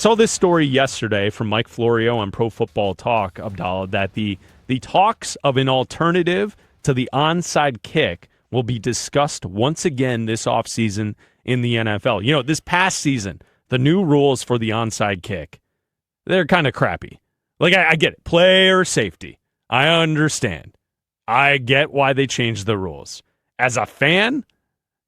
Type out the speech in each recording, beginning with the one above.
Saw this story yesterday from Mike Florio on Pro Football Talk, Abdalla, that the talks of an alternative to the onside kick will be discussed once again this offseason in the NFL. You know, this past season, the new rules for the onside kick, they're kind of crappy. Like, I get it. Player safety. I understand. I get why they changed the rules. As a fan,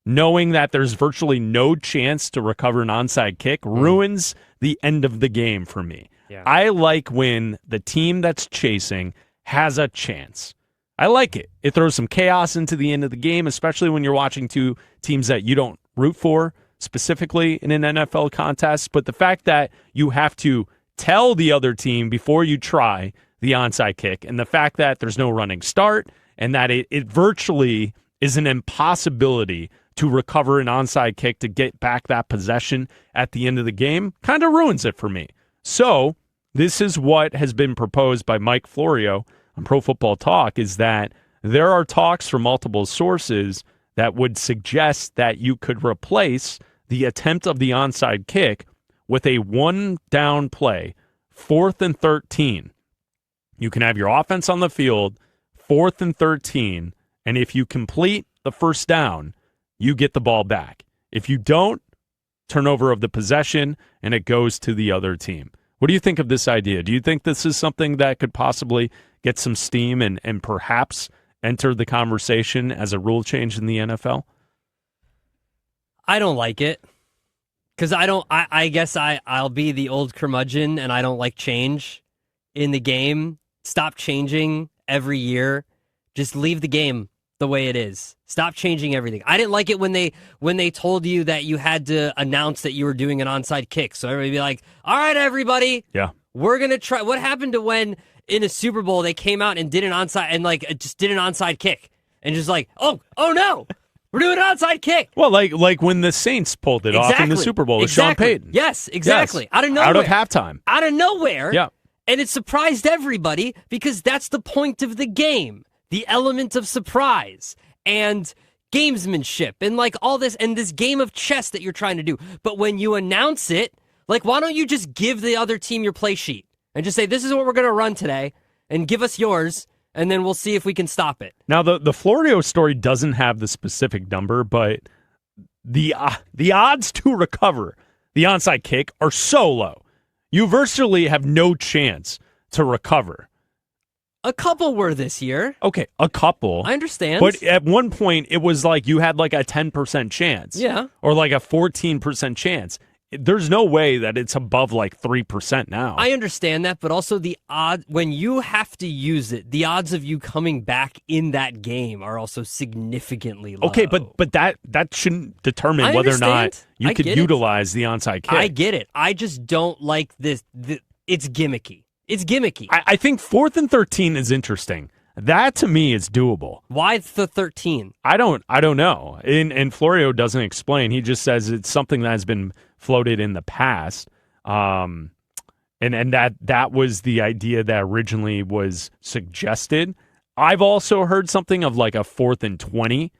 knowing that there's virtually no chance to recover an onside kick ruins the end of the game for me. Yeah. I like when the team that's chasing has a chance. I like it. It throws some chaos into the end of the game, especially when you're watching two teams that you don't root for, specifically in an NFL contest. But the fact that you have to tell the other team before you try the onside kick, and the fact that there's no running start, and that it virtually is an impossibility to recover an onside kick to get back that possession at the end of the game, kind of ruins it for me. So this is what has been proposed by Mike Florio on Pro Football Talk, is that there are talks from multiple sources that would suggest that you could replace the attempt of the onside kick with a one-down play, 4th and 13. You can have your offense on the field, 4th and 13, and if you complete the first down, you get the ball back. If you don't, turnover of the possession, and it goes to the other team. What do you think of this idea? Do you think this is something that could possibly get some steam and perhaps enter the conversation as a rule change in the NFL? I don't like it. Because I guess I'll be the old curmudgeon, and I don't like change in the game. Stop changing every year. Just leave the game the way it is. Stop changing everything. I didn't like it when they told you that you had to announce that you were doing an onside kick. So everybody be like, all right, everybody. Yeah. We're going to try. What happened to when in a Super Bowl they came out and did an onside and just did an onside kick and just like, oh no. We're doing an onside kick. Well, like when the Saints pulled it off in the Super Bowl with Sean Payton. Yes, exactly. Yes. Out of nowhere. Out of halftime. Out of nowhere. Yeah. And it surprised everybody because that's the point of the game. The element of surprise and gamesmanship and like all this and this game of chess that you're trying to do. But when you announce it, like, why don't you just give the other team your play sheet and just say, this is what we're going to run today and give us yours, and then we'll see if we can stop it. Now, the Florio story doesn't have the specific number, but the odds to recover the onside kick are so low. You virtually have no chance to recover. A couple were this year. Okay, a couple. I understand. But at one point, it was like you had like a 10% chance. Yeah. Or like a 14% chance. There's no way that it's above like 3% now. I understand that, but also the odd when you have to use it, the odds of you coming back in that game are also significantly low. Okay, but that shouldn't determine whether or not you could utilize the onside kick. I get it. I just don't like this. It's gimmicky. It's gimmicky. I think 4th and 13 is interesting. That to me is doable. Why the 13? I don't know. And Florio doesn't explain. He just says it's something that has been floated in the past. And that was the idea that originally was suggested. I've also heard something of like a 4th and 20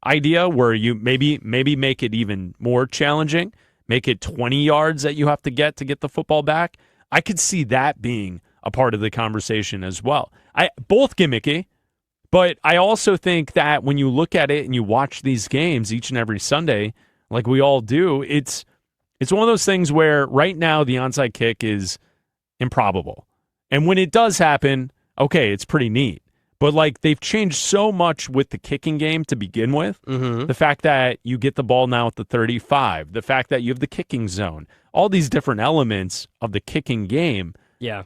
idea where you maybe make it even more challenging. Make it 20 yards that you have to get the football back. I could see that being a part of the conversation as well. Both gimmicky, but I also think that when you look at it and you watch these games each and every Sunday, like we all do, it's one of those things where right now the onside kick is improbable. And when it does happen, okay, it's pretty neat. But like they've changed so much with the kicking game to begin with. Mm-hmm. The fact that you get the ball now at the 35, the fact that you have the kicking zone, all these different elements of the kicking game. Yeah.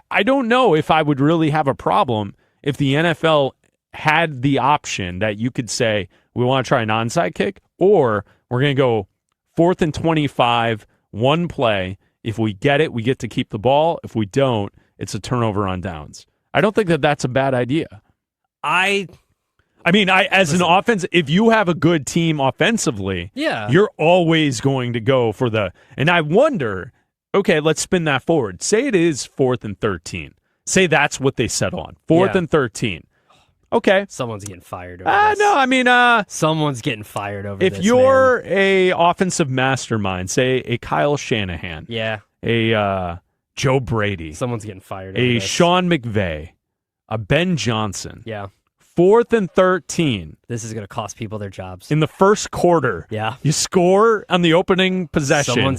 I don't know if I would really have a problem if the NFL had the option that you could say, we want to try an onside kick, or we're going to go 4th and 25, one play. If we get it, we get to keep the ball. If we don't, it's a turnover on downs. I don't think that that's a bad idea. As an offense, if you have a good team offensively, you're always going to go for and I wonder, okay, let's spin that forward. Say it is 4th and 13. Say that's what they settle on, 4th and 13. Okay. Someone's getting fired over this. No, I mean, Someone's getting fired over this, if you're a offensive mastermind, say a Kyle Shanahan, yeah, a Joe Brady, someone's getting fired over a this. Sean McVay, a Ben Johnson, Yeah. 4th and 13 This is going to cost people their jobs. in the first quarter. Yeah. You score on the opening possession. Someone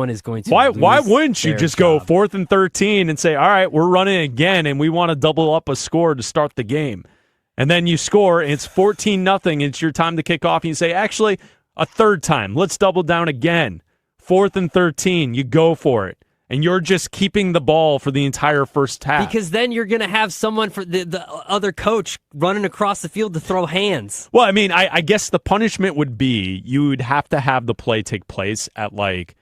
is going to Why lose wouldn't you their just go job. 4th and 13 and say, all right, we're running again and we want to double up a score to start the game. And then you score and it's 14-0. It's your time to kick off and you say, actually, a third time. Let's double down again. 4th and 13. You go for it. And you're just keeping the ball for the entire first half. Because then you're going to have someone for the other coach running across the field to throw hands. Well, I mean, I guess the punishment would be you would have to have the play take place at like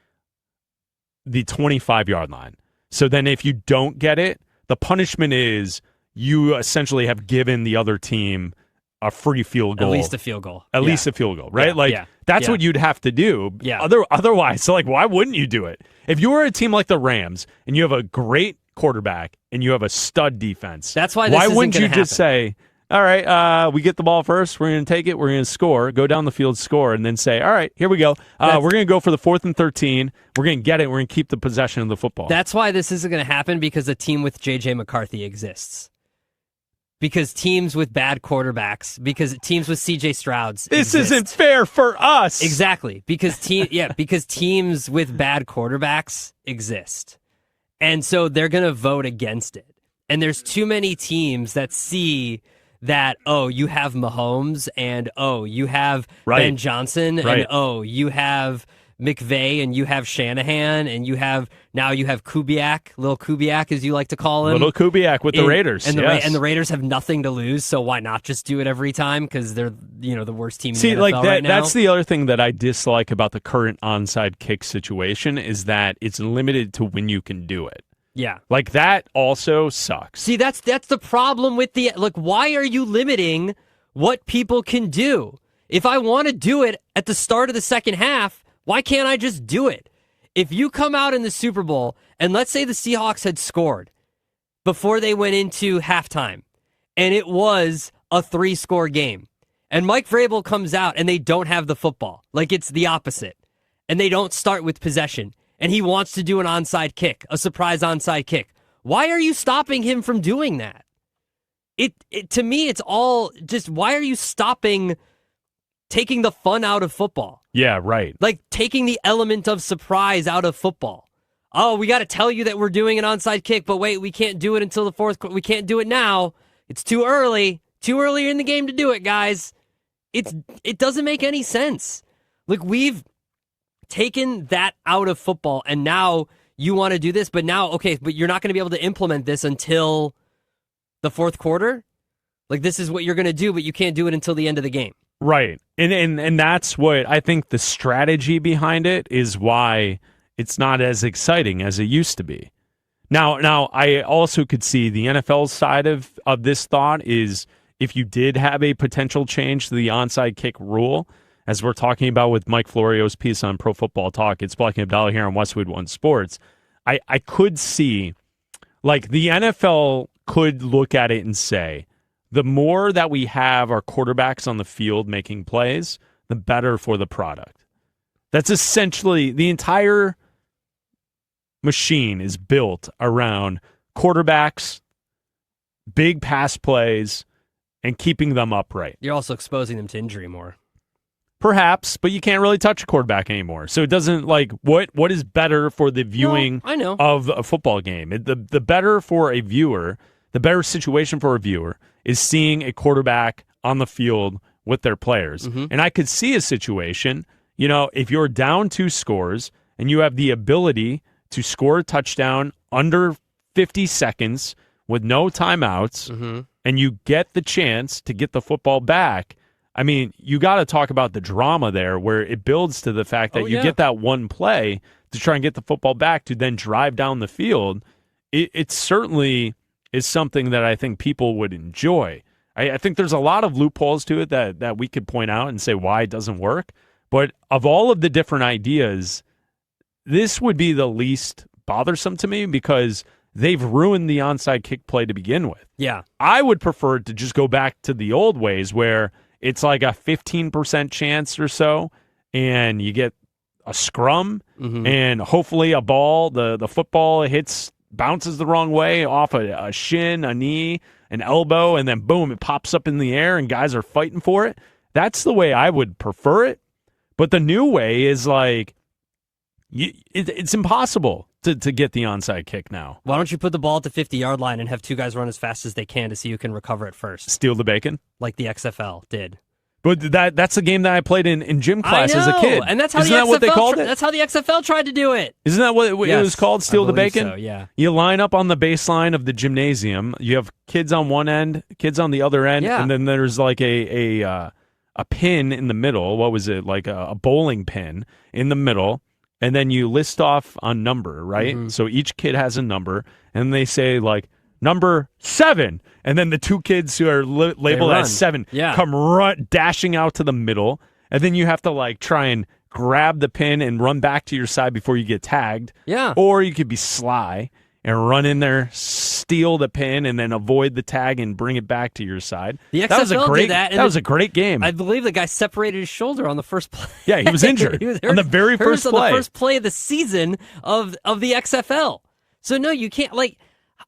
the 25-yard line. So then if you don't get it, the punishment is you essentially have given the other team a free field goal. At least a field goal. At least a field goal, right? That's what you'd have to do. Yeah. Otherwise, so like, why wouldn't you do it? If you were a team like the Rams and you have a great quarterback and you have a stud defense, that's why wouldn't you just happen. say, all right, we get the ball first, we're going to take it, we're going to score, go down the field, score, and then say, all right, here we go. We're going to go for the 4th and 13. We're going to get it. We're going to keep the possession of the football. That's why this isn't going to happen, because a team with J.J. McCarthy exists. Because teams with bad quarterbacks, because teams with C.J. Strouds This exist. isn't fair for us. Exactly. Because teams with bad quarterbacks exist. And so they're going to vote against it. And there's too many teams that see that, oh, you have Mahomes, and oh, you have Ben Johnson, and oh, you have McVay, and you have Shanahan, and you have Kubiak, little Kubiak, as you like to call him. Little Kubiak with the Raiders. And the Raiders have nothing to lose, so why not just do it every time? Because they're the worst team in the NFL right now. That's the other thing that I dislike about the current onside kick situation is that it's limited to when you can do it. Yeah. Like, that also sucks. See, that's the problem with why are you limiting what people can do? If I want to do it at the start of the second half, why can't I just do it? If you come out in the Super Bowl, and let's say the Seahawks had scored before they went into halftime, and it was a 3-score game, and Mike Vrabel comes out and they don't have the football, like it's the opposite, and they don't start with possession, and he wants to do an onside kick, a surprise onside kick, why are you stopping him from doing that? To me, it's all just, why are you stopping taking the fun out of football? Yeah, right. Like taking the element of surprise out of football. Oh, we got to tell you that we're doing an onside kick, but wait, we can't do it until the fourth quarter. We can't do it now. It's too early. Too early in the game to do it, guys. It doesn't make any sense. Like, we've taken that out of football, and now you want to do this, but you're not going to be able to implement this until the fourth quarter? Like, this is what you're going to do, but you can't do it until the end of the game. Right. And that's what I think the strategy behind it is, why it's not as exciting as it used to be. Now I also could see the NFL side of this thought is, if you did have a potential change to the onside kick rule, as we're talking about with Mike Florio's piece on Pro Football Talk, it's Bleck Abdalla here on Westwood One Sports, I could see, like, the NFL could look at it and say, the more that we have our quarterbacks on the field making plays, the better for the product. That's essentially the entire machine is built around quarterbacks, big pass plays, and keeping them upright. You're also exposing them to injury more. Perhaps, but you can't really touch a quarterback anymore. So it doesn't, like, what is better for the viewing of a football game? The better for a viewer, the better situation for a viewer is seeing a quarterback on the field with their players. Mm-hmm. And I could see a situation, if you're down 2 scores and you have the ability to score a touchdown under 50 seconds with no timeouts, mm-hmm. and you get the chance to get the football back, I mean, you got to talk about the drama there, where it builds to the fact that you get that one play to try and get the football back to then drive down the field. It certainly is something that I think people would enjoy. I think there's a lot of loopholes to it that we could point out and say why it doesn't work. But of all of the different ideas, this would be the least bothersome to me, because they've ruined the onside kick play to begin with. Yeah. I would prefer to just go back to the old ways where it's like a 15% chance or so, and you get a scrum, and hopefully a ball, the football bounces the wrong way off a shin, a knee, an elbow, and then boom, it pops up in the air and guys are fighting for it. That's the way I would prefer it. But the new way is like, it's impossible to get the onside kick now. Why don't you put the ball at the 50-yard line and have two guys run as fast as they can to see who can recover it first? Steal the bacon? Like the XFL did. But that's a game that I played in gym class as a kid. And that's how Isn't that what they called it? That's how the XFL tried to do it. Isn't that what it was called? Steal the bacon? So, yeah. You line up on the baseline of the gymnasium. You have kids on one end, kids on the other end, and then there's like a pin in the middle. What was it? Like a bowling pin in the middle. And then you list off a number, right? So each kid has a number, and they say like number 7, and then the two kids who are labeled as 7 come dashing out to the middle, and then you have to like try and grab the pin and run back to your side before you get tagged. Yeah. Or you could be sly and run in there, steal the pin, and then avoid the tag and bring it back to your side. The XFL did that. That was a great game. I believe the guy separated his shoulder on the first play. Yeah, he was injured on the very first play. On the first play of the season of the XFL. So no, you can't like.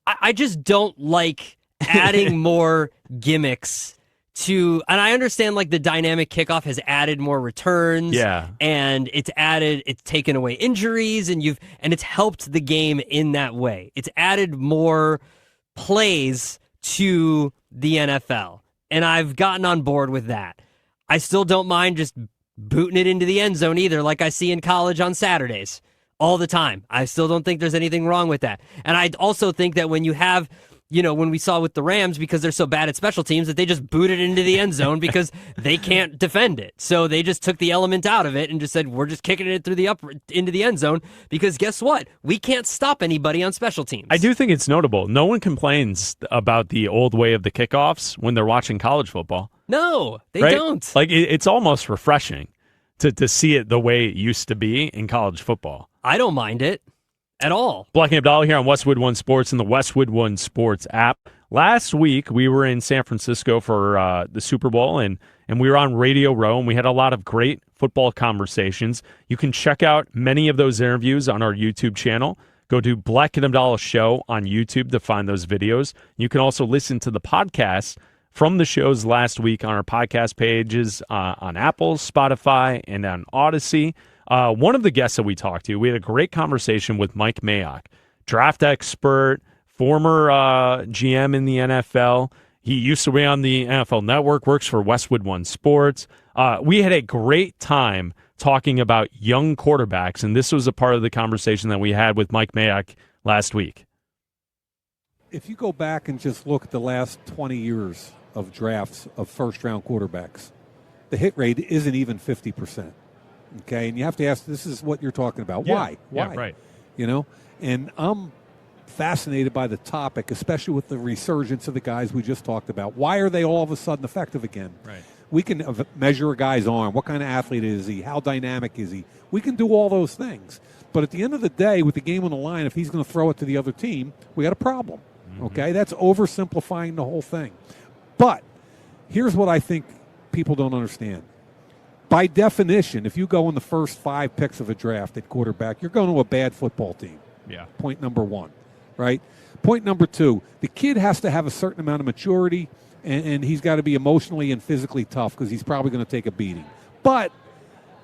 I just don't like adding more gimmicks to, and I understand like the dynamic kickoff has added more returns, and it's taken away injuries, and it's helped the game in that way. It's added more plays to the NFL, and I've gotten on board with that. I still don't mind just booting it into the end zone either, like I see in college on Saturdays all the time. I still don't think there's anything wrong with that. And I also think that when you have, when we saw with the Rams, because they're so bad at special teams, that they just booted it into the end zone because they can't defend it. So they just took the element out of it and just said, we're just kicking it through into the end zone because guess what? We can't stop anybody on special teams. I do think it's notable. No one complains about the old way of the kickoffs when they're watching college football. No, they don't. Like it's almost refreshing to see it the way it used to be in college football. I don't mind it at all. Bleck Abdalla here on Westwood One Sports and the Westwood One Sports app. Last week, we were in San Francisco for the Super Bowl, and we were on Radio Row, and we had a lot of great football conversations. You can check out many of those interviews on our YouTube channel. Go to Bleck Abdalla Show on YouTube to find those videos. You can also listen to the podcast from the shows last week on our podcast pages on Apple, Spotify, and on Odyssey. One of the guests that we talked to, we had a great conversation with Mike Mayock, draft expert, former GM in the NFL. He used to be on the NFL Network, works for Westwood One Sports. We had a great time talking about young quarterbacks, and this was a part of the conversation that we had with Mike Mayock last week. If you go back and just look at the last 20 years of drafts of first-round quarterbacks, the hit rate isn't even 50%. Okay, and you have to ask, this is what you're talking about. Yeah. Why? Yeah, right. And I'm fascinated by the topic, especially with the resurgence of the guys we just talked about. Why are they all of a sudden effective again? Right. We can measure a guy's arm. What kind of athlete is he? How dynamic is he? We can do all those things. But at the end of the day, with the game on the line, if he's going to throw it to the other team, we got a problem. Okay, that's oversimplifying the whole thing. But here's what I think people don't understand. By definition, if you go in the first 5 picks of a draft at quarterback, you're going to a bad football team. Yeah. Point number 1, right? Point number 2, the kid has to have a certain amount of maturity, and he's got to be emotionally and physically tough because he's probably going to take a beating. But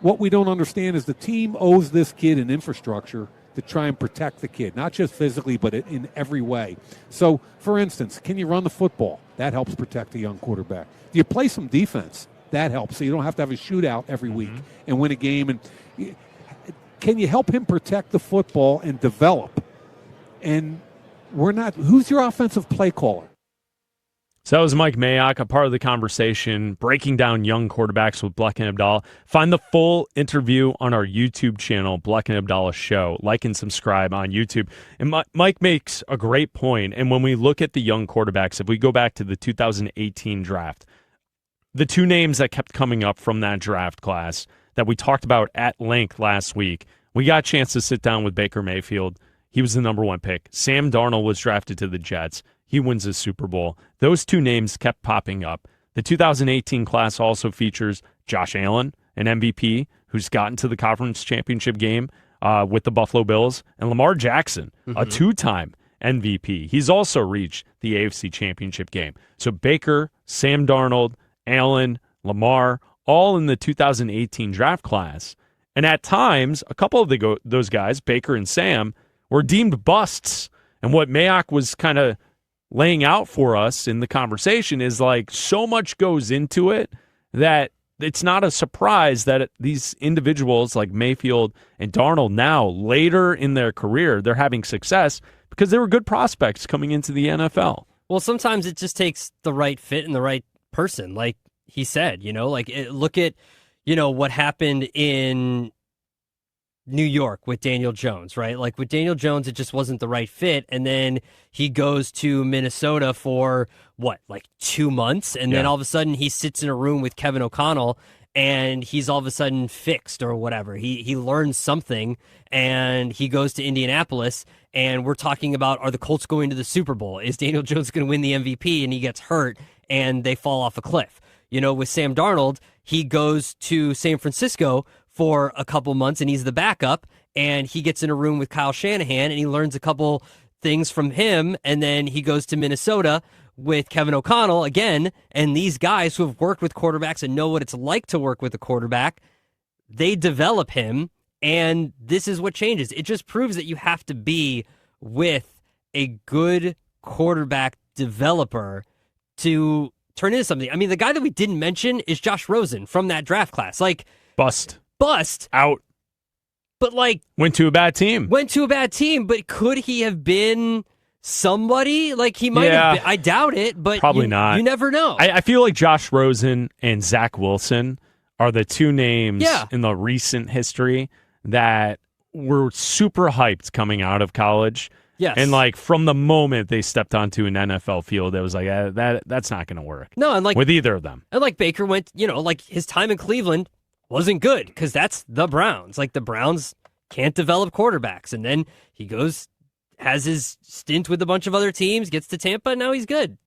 what we don't understand is the team owes this kid an infrastructure to try and protect the kid, not just physically, but in every way. So, for instance, can you run the football? That helps protect a young quarterback. Do you play some defense? That helps, so you don't have to have a shootout every week and win a game. And can you help him protect the football and develop? And we're not. Who's your offensive play caller? So that was Mike Mayock, a part of the conversation, breaking down young quarterbacks with Bleck Abdalla. Find the full interview on our YouTube channel, Bleck Abdalla Show. Like and subscribe on YouTube. And Mike makes a great point. And when we look at the young quarterbacks, if we go back to the 2018 draft, the two names that kept coming up from that draft class that we talked about at length last week, we got a chance to sit down with Baker Mayfield. He was the number 1 pick. Sam Darnold was drafted to the Jets. He wins the Super Bowl. Those 2 names kept popping up. The 2018 class also features Josh Allen, an MVP, who's gotten to the conference championship game with the Buffalo Bills, and Lamar Jackson, a 2-time MVP. He's also reached the AFC championship game. So Baker, Sam Darnold, Allen, Lamar, all in the 2018 draft class. And at times, a couple of those guys, Baker and Sam, were deemed busts. And what Mayock was kind of laying out for us in the conversation is like so much goes into it that it's not a surprise that these individuals like Mayfield and Darnold now, later in their career, they're having success because they were good prospects coming into the NFL. Well, sometimes it just takes the right fit and the right person. Like he said, look at, what happened in New York with Daniel Jones, right? Like with Daniel Jones, it just wasn't the right fit. And then he goes to Minnesota for 2 months. And then all of a sudden he sits in a room with Kevin O'Connell and he's all of a sudden fixed or whatever. He learns something and he goes to Indianapolis and we're talking about, are the Colts going to the Super Bowl? Is Daniel Jones going to win the MVP? And he gets hurt and they fall off a cliff. With Sam Darnold, he goes to San Francisco for a couple months and he's the backup and he gets in a room with Kyle Shanahan and he learns a couple things from him and then he goes to Minnesota with Kevin O'Connell again, and these guys who have worked with quarterbacks and know what it's like to work with a quarterback, they develop him and this is what changes. It just proves that you have to be with a good quarterback developer to turn into something. I mean, the guy that we didn't mention is Josh Rosen from that draft class. Like Bust. Out. But went to a bad team. But could he have been somebody? Like he might have been. I doubt it, but probably not. You never know. I feel like Josh Rosen and Zach Wilson are the 2 names in the recent history that were super hyped coming out of college. Yes. And from the moment they stepped onto an NFL field, it was like that's not going to work. No, and with either of them. And Baker went, his time in Cleveland wasn't good because that's the Browns. The Browns can't develop quarterbacks. And then he goes, has his stint with a bunch of other teams, gets to Tampa, and now he's good.